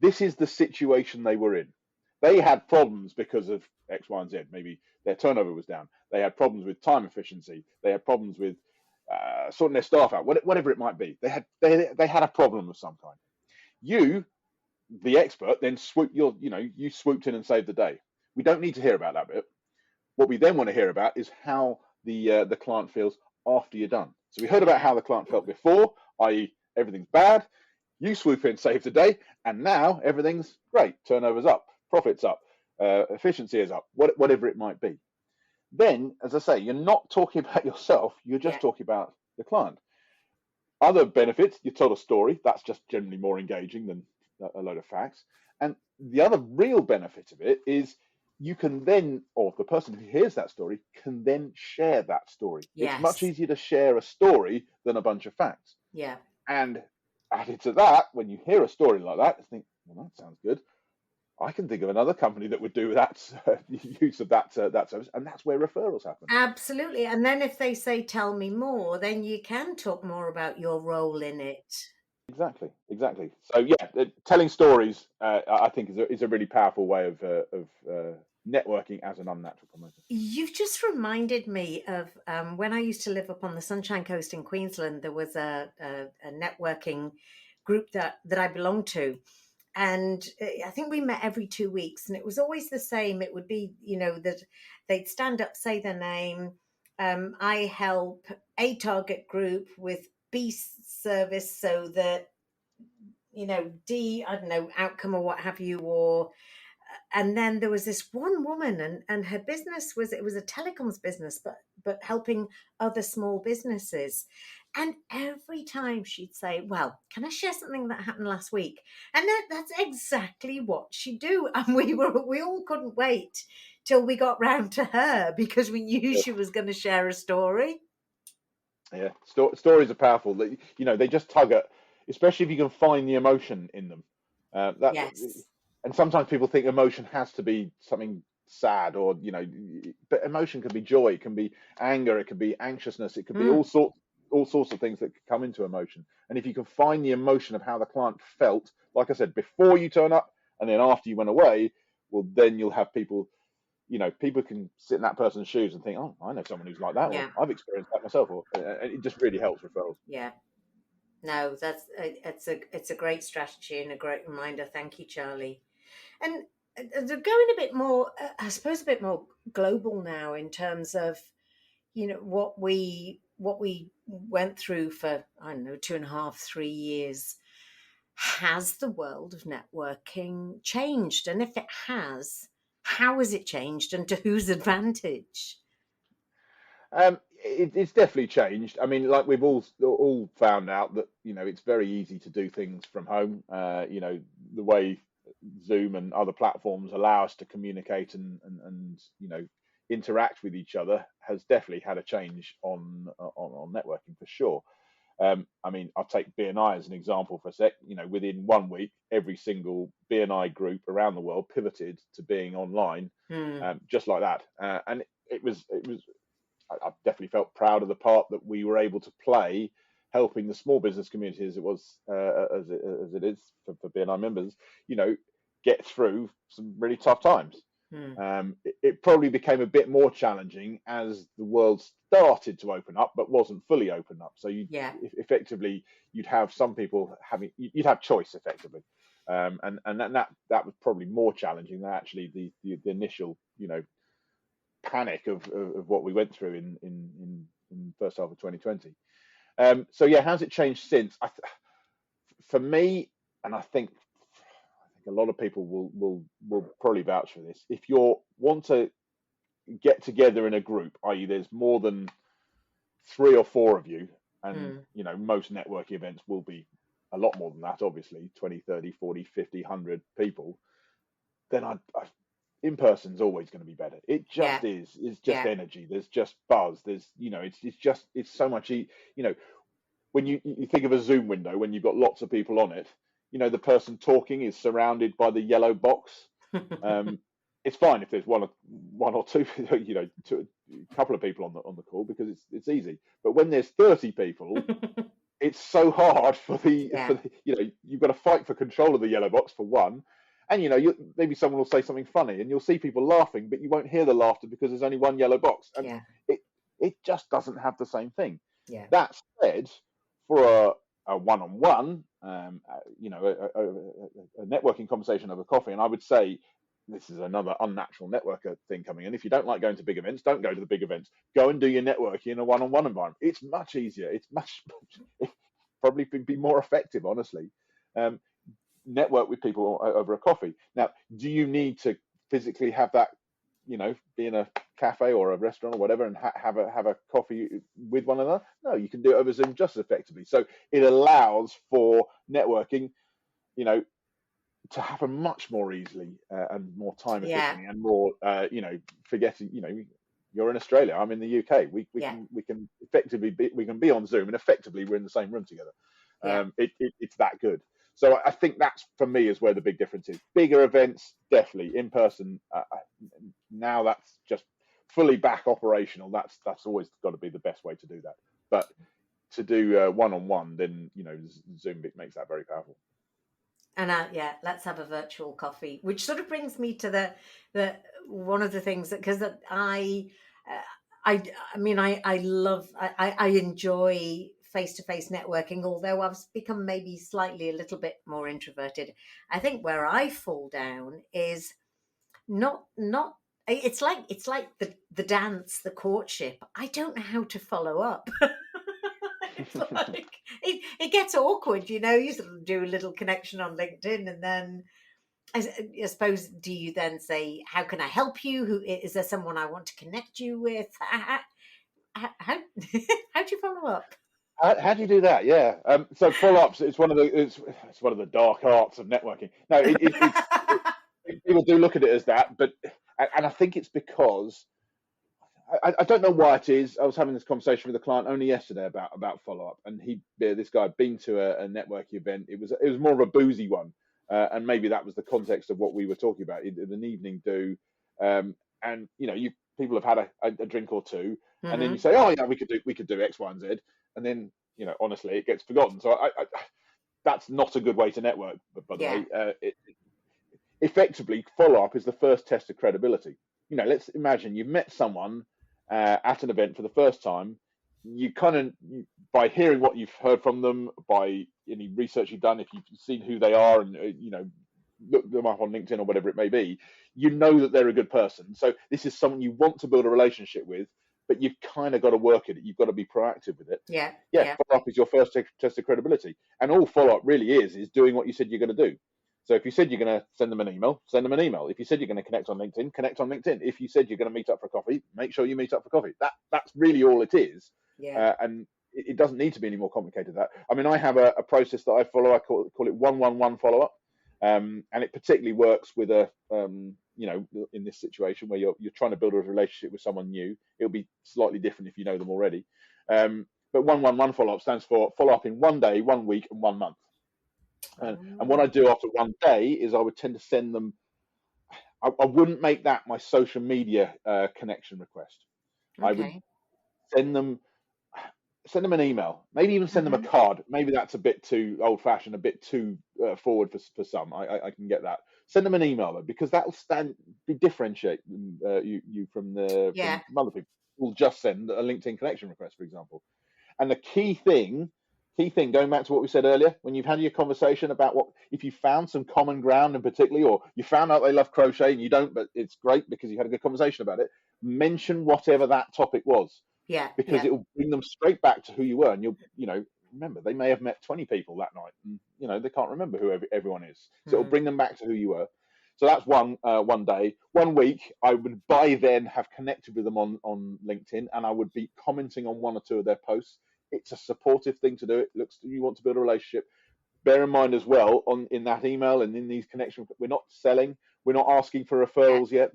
this is the situation they were in. They had problems because of X, Y, and Z. Maybe their turnover was down. They had problems with time efficiency. They had problems with sorting their staff out. Whatever it might be, they had a problem of some kind. You, the expert, then you swooped in and saved the day. We don't need to hear about that bit. What we then want to hear about is how the client feels after you're done. So we heard about how the client felt before, i.e., everything's bad. You swoop in, save the day, and now everything's great. Turnover's up, profits up, efficiency is up, whatever it might be. Then, as I say, you're not talking about yourself, you're just talking about the client. Other benefits, you told a story, that's just generally more engaging than a load of facts. And the other real benefit of it is you can then, or the person who hears that story can then share that story. It's much easier to share a story than a bunch of facts. Yeah. And added to that, when you hear a story like that, you think, well, that sounds good. I can think of another company that would do that use of that service, and that's where referrals happen. Absolutely. And then if they say, tell me more, then you can talk more about your role in it. Exactly. So yeah, telling stories, I think, is a really powerful way of networking as an unnatural promoter. You've just reminded me of when I used to live up on the Sunshine Coast in Queensland. There was a networking group that I belonged to. And I think we met every 2 weeks, and it was always the same. It would be, that they'd stand up, say their name. I help A target group with B service so that, D, I don't know, outcome or what have you, and then there was this one woman, and her business was a telecoms business, but helping other small businesses. And every time she'd say, well, can I share something that happened last week? And that's exactly what she'd do. And we all couldn't wait till we got round to her because we knew she was going to share a story. Yeah, stories are powerful. They just tug at, especially if you can find the emotion in them. Yes. And sometimes people think emotion has to be something sad, or but emotion can be joy, it can be anger, it can be anxiousness, it could be all sorts of things that could come into emotion. And if you can find the emotion of how the client felt, like I said, before you turn up and then after you went away, well, then you'll have people. People can sit in that person's shoes and think, oh, I know someone who's like that, or I've experienced that myself, and it just really helps referrals. Yeah. No, it's a great strategy and a great reminder. Thank you, Charlie. And they're going a bit more, I suppose, a bit more global now in terms of, what we went through for, I don't know, 2.5, 3 years. Has the world of networking changed? And if it has, how has it changed, and to whose advantage? It's definitely changed. I mean, like we've all found out that it's very easy to do things from home. The way Zoom and other platforms allow us to communicate and interact with each other has definitely had a change on networking for sure. I mean, I'll take BNI as an example for a sec. Within 1 week, every single BNI group around the world pivoted to being online, just like that. And it was. I definitely felt proud of the part that we were able to play, helping the small business community as it is for BNI members, get through some really tough times. It probably became a bit more challenging as the world started to open up, but wasn't fully open up. So effectively, you'd have some people you'd have choice effectively, and that was probably more challenging than actually the initial panic of what we went through in first half of 2020. So yeah, how's it changed since? For me, and I think a lot of people will probably vouch for this. If you want to get together in a group, i.e., there's more than 3 or 4 of you, and most networking events will be a lot more than that, obviously 20, 30, 40, 50, 100 people, then in person's always going to be better. It just is. It's just energy. There's just buzz. There's it's so much. When you think of a Zoom window, when you've got lots of people on it, the person talking is surrounded by the yellow box. It's fine if there's one or two, a couple of people on the call, because it's easy. But when there's 30 people, it's so hard for the you've got to fight for control of the yellow box for one. And maybe someone will say something funny, and you'll see people laughing, but you won't hear the laughter because there's only one yellow box, and it just doesn't have the same thing. Yeah. That said, for a one-on-one, a networking conversation over coffee, and I would say this is another unnatural networker thing coming in. If you don't like going to big events, don't go to the big events. Go and do your networking in a one-on-one environment. It's much easier. It's probably be more effective, honestly. Network with people over a coffee. Now, do you need to physically have that, be in a cafe or a restaurant or whatever and have a coffee with one another? No, you can do it over Zoom just as effectively. So it allows for networking, to happen much more easily and more time efficiently and more, forgetting, you're in Australia, I'm in the UK. We can effectively be on Zoom, and effectively we're in the same room together. It's that good. So I think that's, for me, is where the big difference is. Bigger events, definitely in person. Now that's just fully back operational. That's always got to be the best way to do that. But to do one-on-one, then Zoom makes that very powerful. And let's have a virtual coffee, which sort of brings me to the one of the things that, because I enjoy face-to-face networking, although I've become maybe slightly a little bit more introverted. I think where I fall down is not it's like the dance, the courtship. I don't know how to follow up. It's like it gets awkward, you sort of do a little connection on LinkedIn, and then I suppose, do you then say, how can I help you? Who is there? Someone I want to connect you with? How do you follow up? How do you do that? Yeah. So follow-ups, it's one of the dark arts of networking. No, people do look at it as that, but I think it's because I don't know why it is. I was having this conversation with a client only yesterday about follow-up, and this guy had been to a networking event. It was more of a boozy one, and maybe that was the context of what we were talking about. An evening do, and people have had a drink or two, and then you say, oh yeah, we could do X, Y, and Z, and then honestly it gets forgotten. So I that's not a good way to network. By the way, effectively follow-up is the first test of credibility. Let's imagine you've met someone at an event for the first time. You by hearing what you've heard from them, by any research you've done, if you've seen who they are and look them up on LinkedIn or whatever it may be, that they're a good person. So this is someone you want to build a relationship with, but you've kind of got to work at it. You've got to be proactive with it. Yeah. Follow-up is your first test of credibility, and all follow-up really is doing what you said you're going to do. So if you said you're going to send them an email, send them an email. If you said you're going to connect on LinkedIn, connect on LinkedIn. If you said you're going to meet up for coffee, make sure you meet up for coffee. That's really all it is. And it doesn't need to be any more complicated than that. I mean, I have a process that I follow. I call it 1-1-1 follow-up. And it particularly works with in this situation where you're trying to build a relationship with someone new. It'll be slightly different if you know them already. But 1-1-1 follow-up stands for follow up in 1 day, 1 week, and 1 month. And what I do after 1 day is I would tend to send them. I wouldn't make that my social media connection request. Okay. I would send them an email, maybe even send them a card. Maybe that's a bit too old-fashioned, a bit too forward for some. I can get that. Send them an email though, because that will differentiate you from from other people who'll just send a LinkedIn connection request, for example. And the key thing, going back to what we said earlier, when you've had your conversation about if you found some common ground, and particularly, or you found out they love crochet and you don't, but it's great because you had a good conversation about it, mention whatever that topic was. Yeah. Because it will bring them straight back to who you were. And you'll, remember, they may have met 20 people that night and, they can't remember who everyone is. So it'll bring them back to who you were. So that's 1 day. 1 week, I would by then have connected with them on LinkedIn, and I would be commenting on 1 or 2 of their posts. It's a supportive thing to do. It looks you want to build a relationship. Bear in mind as well, in that email and in these connections, we're not selling. We're not asking for referrals yet.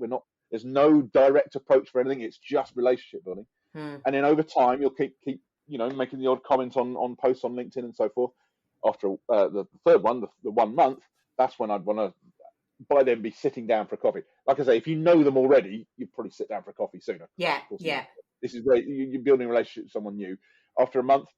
There's no direct approach for anything. It's just relationship building. And then over time, you'll keep making the odd comment on posts on LinkedIn and so forth. After the third one, the 1 month, that's when I'd want to by then be sitting down for a coffee. Like I say, if you know them already, you'd probably sit down for a coffee sooner. Yeah. This is where you're building a relationship with someone new. After a month,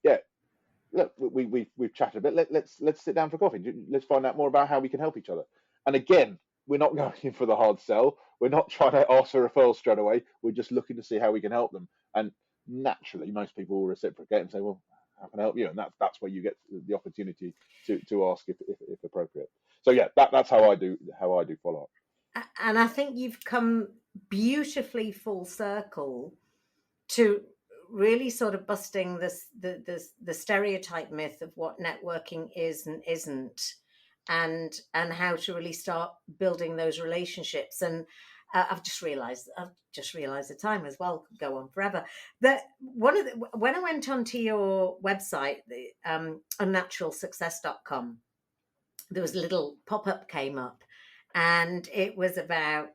look, we've chatted a bit. Let's sit down for coffee. Let's find out more about how we can help each other. And again, we're not going in for the hard sell. We're not trying to ask for referrals straight away. We're just looking to see how we can help them. And naturally, most people will reciprocate and say, well, how can I help you? And that's where you get the opportunity to ask if appropriate. So yeah, that's how I do follow up. And I think you've come beautifully full circle to really sort of busting the stereotype myth of what networking is and isn't, and how to really start building those relationships. And I've just realized the time as well could go on forever. That when I went onto your website, unnaturalsuccess.com, there was a little pop-up came up, and it was about,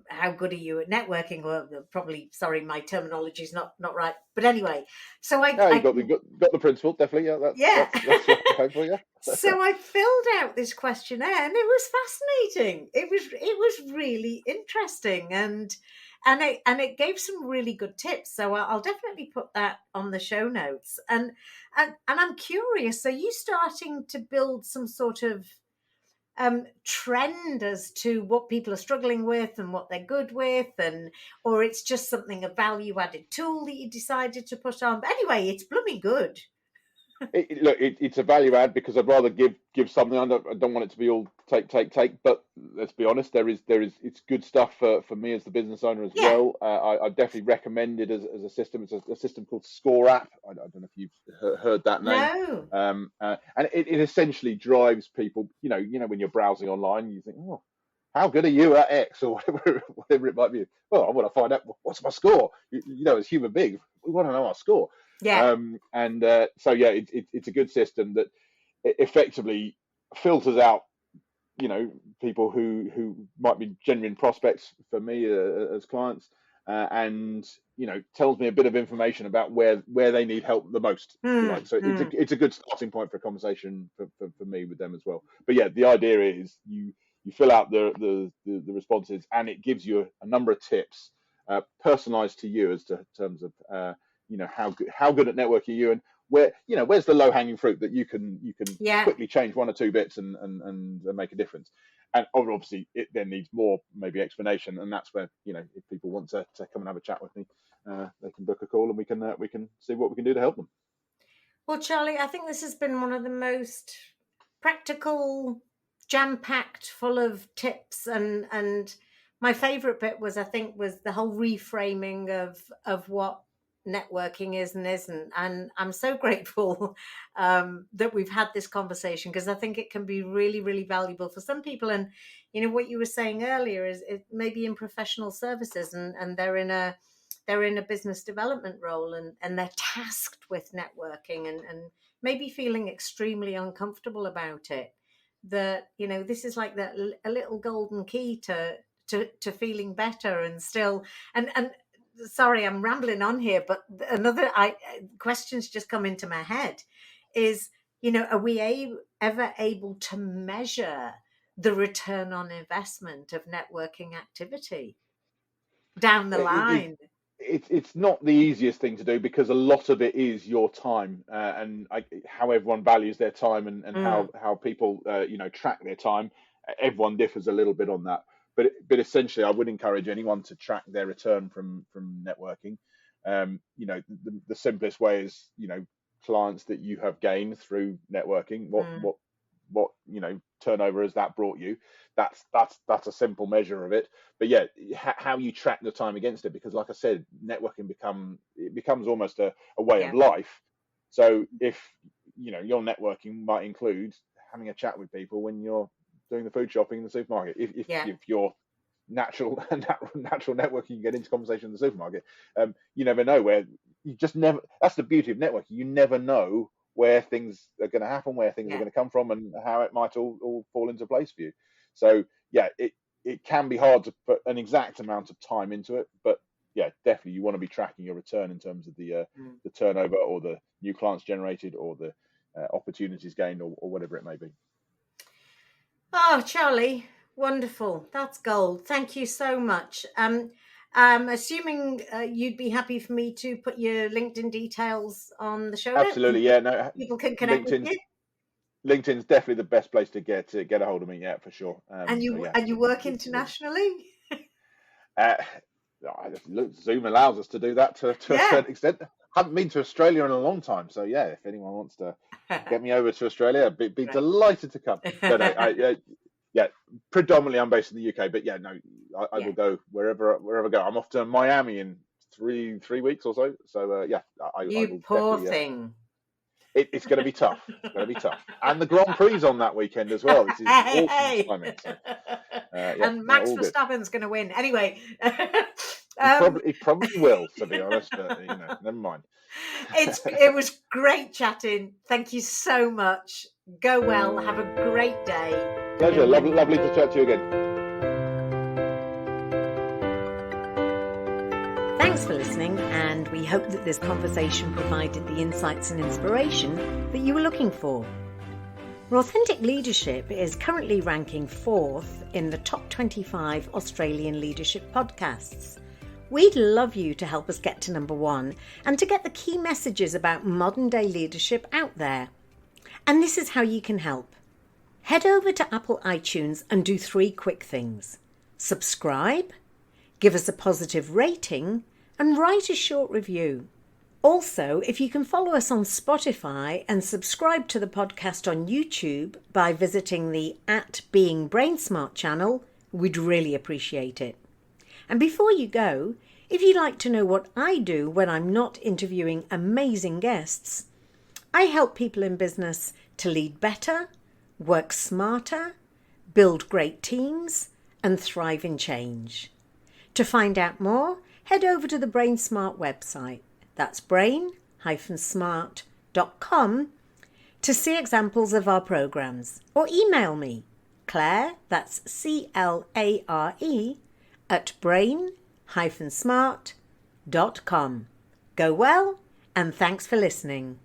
how good are you at networking? Well, probably, sorry, my terminology is not right, but anyway. So I got the principle, definitely. Yeah, that's what I'm for, yeah. So I filled out this questionnaire, and it was fascinating. It was really interesting, and it gave some really good tips. So I'll definitely put that on the show notes. And I'm curious. Are you starting to build some sort of trend as to what people are struggling with and what they're good with, or it's just something, a value added tool that you decided to put on? But anyway, it's blooming good. It's a value add, because I'd rather give something. I don't want it to be all take. But let's be honest, there is it's good stuff for me as the business owner as well. I definitely recommend it as a system. It's a system called Score App. I don't know if you've heard that name. No. And it essentially drives people. When you're browsing online, you think, oh, how good are you at X, or whatever it might be? Well, I want to find out what's my score. As human beings, we want to know our score. Yeah. So yeah, it's a good system that effectively filters out, people who might be genuine prospects for me as clients, and tells me a bit of information about where they need help the most. So it's a good starting point for a conversation for me with them as well. But yeah, the idea is you fill out the responses, and it gives you a number of tips, personalized to you, as to terms of how good at networking are you, and where's the low hanging fruit that you can quickly change one or two bits and make a difference. And obviously it then needs more maybe explanation, and that's where if people want to come and have a chat with me, they can book a call, and we can see what we can do to help them. Well, Charlie, I think this has been one of the most practical, jam-packed, full of tips, and my favorite bit was the whole reframing of what networking is and isn't. And I'm so grateful that we've had this conversation, because I think it can be really, really valuable for some people. And what you were saying earlier is it maybe in professional services, and they're in a business development role, and they're tasked with networking, and maybe feeling extremely uncomfortable about it. That this is like a little golden key to feeling better, and still and sorry, I'm rambling on here, but another questions just come into my head is, are we ever able to measure the return on investment of networking activity down the line? It's not the easiest thing to do, because a lot of it is your time, and how everyone values their time, and how people track their time. Everyone differs a little bit on that. But essentially, I would encourage anyone to track their return from networking. The simplest way is clients that you have gained through networking. What turnover has that brought you? That's a simple measure of it. But yeah, how you track the time against it, because like I said, networking becomes almost a way of life. So if your networking might include having a chat with people when you're doing the food shopping in the supermarket. If you're natural networking, you get into conversation in the supermarket. You never know where that's the beauty of networking. You never know where things are going to happen, where things are going to come from, and how it might all fall into place for you. So yeah, it can be hard to put an exact amount of time into it, but yeah, definitely you want to be tracking your return in terms of the turnover, or the new clients generated, or the opportunities gained, or whatever it may be. Oh, Charlie, wonderful. That's gold. Thank you so much. Assuming you'd be happy for me to put your LinkedIn details on the show notes. Absolutely, yeah. No, People can connect with you. LinkedIn's definitely the best place to get a hold of me. Yeah, for sure. And you work internationally. Zoom allows us to do that to a certain extent. Haven't been to Australia in a long time, so yeah, if anyone wants to get me over to Australia, I'd be delighted to come. But predominantly I'm based in the UK, but yeah, no, I will go wherever I go. I'm off to Miami in three weeks or so. So I will poor thing. It's going to be tough. It's going to be tough. And the Grand Prix on that weekend as well. This is awesome timing. So, and Max Verstappen's going to win. Anyway. He probably will, to be honest, but never mind. It was great chatting. Thank you so much. Go well. Have a great day. Pleasure. Lovely to chat to you again. Thanks for listening, and we hope that this conversation provided the insights and inspiration that you were looking for. Rawthentic Leadership is currently ranking 4th in the top 25 Australian leadership podcasts. We'd love you to help us get to number 1 and to get the key messages about modern day leadership out there. And this is how you can help. Head over to Apple iTunes and do 3 quick things. Subscribe, give us a positive rating, and write a short review. Also, if you can follow us on Spotify and subscribe to the podcast on YouTube by visiting the @BeingBrainsmart channel, we'd really appreciate it. And before you go, if you'd like to know what I do when I'm not interviewing amazing guests, I help people in business to lead better, work smarter, build great teams, and thrive in change. To find out more, head over to the BrainSmart website. That's brain-smart.com to see examples of our programs. Or email me, Claire, that's CLARE, @brain-smart.com. Go well, and thanks for listening.